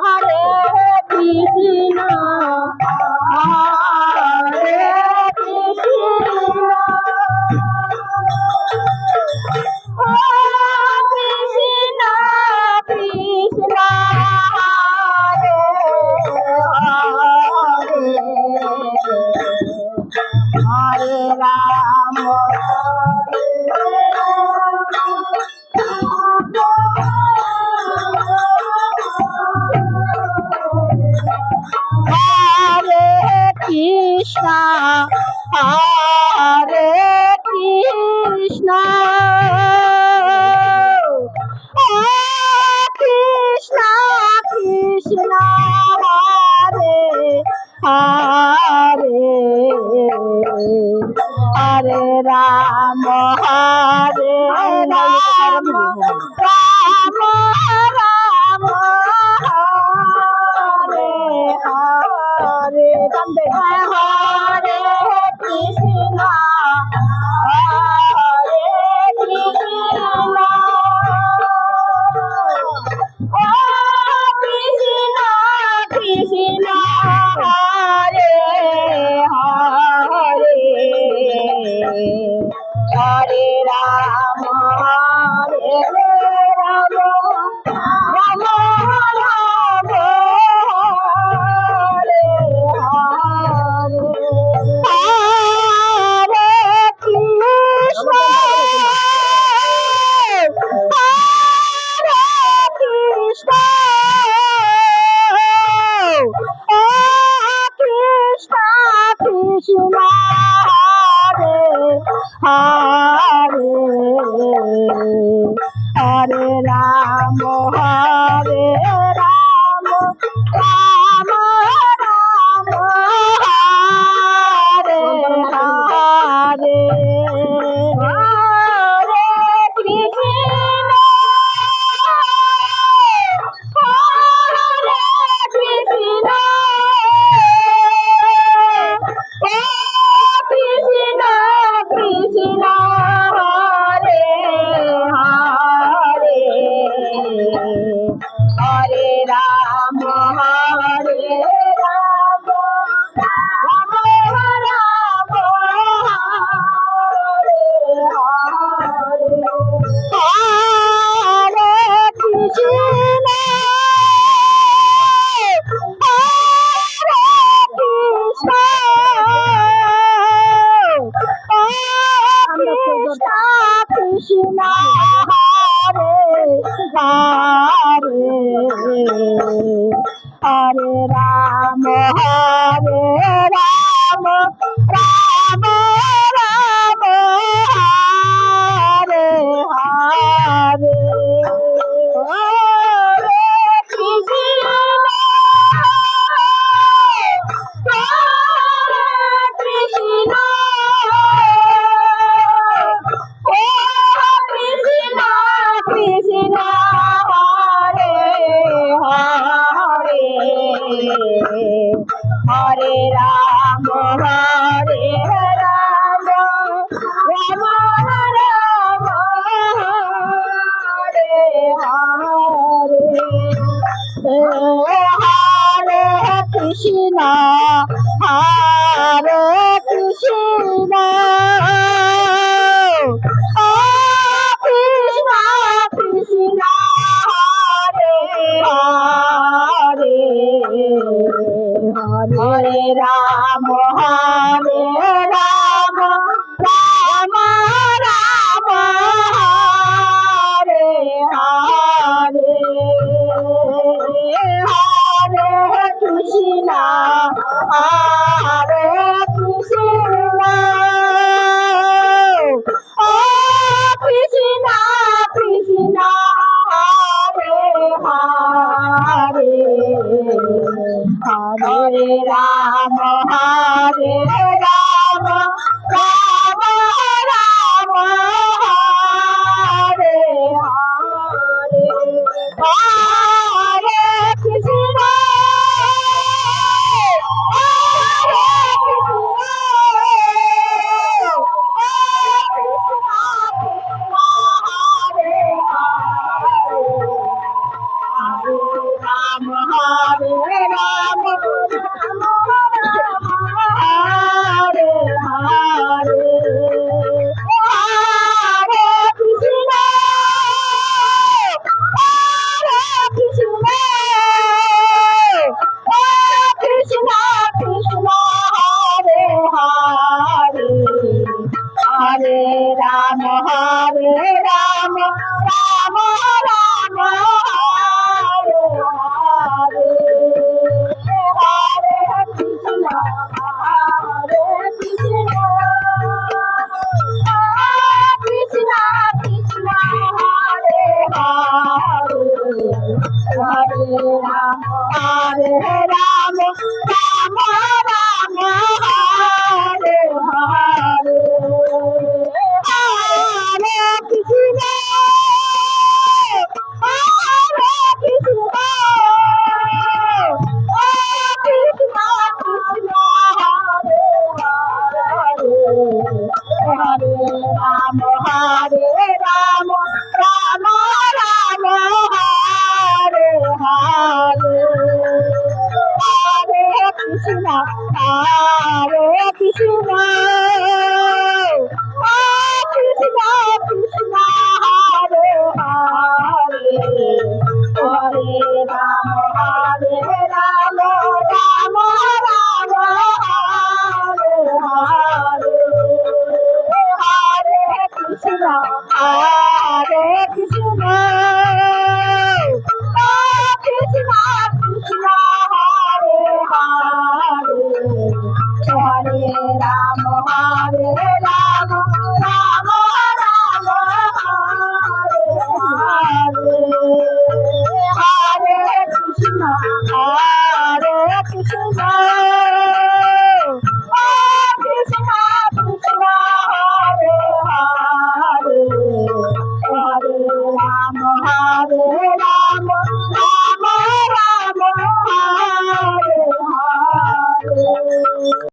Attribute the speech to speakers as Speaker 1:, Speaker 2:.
Speaker 1: Hare Krishna Hare Krishna Krishna Krishna Hare Hare Hare Ram Hare Krishna Hare Krishna Krishna Krishna Hare Hare Hare Ram Hare Ram Ram Ram Hare Hare Hare Krishna Hare Krishna Krishna Krishna Hare Hare Hare Ram Hare Ram Ram Ram Hare Hare Hare Krishna Hare Krishna Krishna Krishna Hare Hare Hare Ram Hare Ram Ram Ram Hare Hare Hare Krishna Hare Krishna Krishna Krishna Hare Hare Hare Ram Hare Ram Ram Ram Hare Hare Hare Krishna Krishna Hare Hare Hare Ram Hare Ram Ram Ram Hare Hare Hare Krishna Krishna Krishna Hare Hare Hare Ram Hare Ram Ram Ram Hare Hare Hare Krishna Hare Krishna Krishna Krishna Hare Hare Hare Ram Hare Ram Ram Ram Hare Hare Hare Krishna Hare Krishna Krishna Krishna Hare Hare Hare Ram Hare Ram Ram Ram Hare Hare Hare Krishna Ram Hare Rama, Hare Rama, Rama Rama, Hare Hare, Hare Krishna, Hare Krishna, Krishna Krishna, Hare Hare, Hare Rama, Hare Rama, Rama Rama, Hare Hare. Hare Ram, Hare Ram, Ram Ram, Hare Hare, Hare Krishna, Hare Krishna, Krishna Krishna, Hare Hare, Hare Ram, Hare Ram, Ram Ram, Hare Hare. Krishna, Hare Krishna, Krishna Krishna, Hare Hare, Hare Rama, Hare Rama, Rama Rama, Hare Hare, Hare Krishna, Hare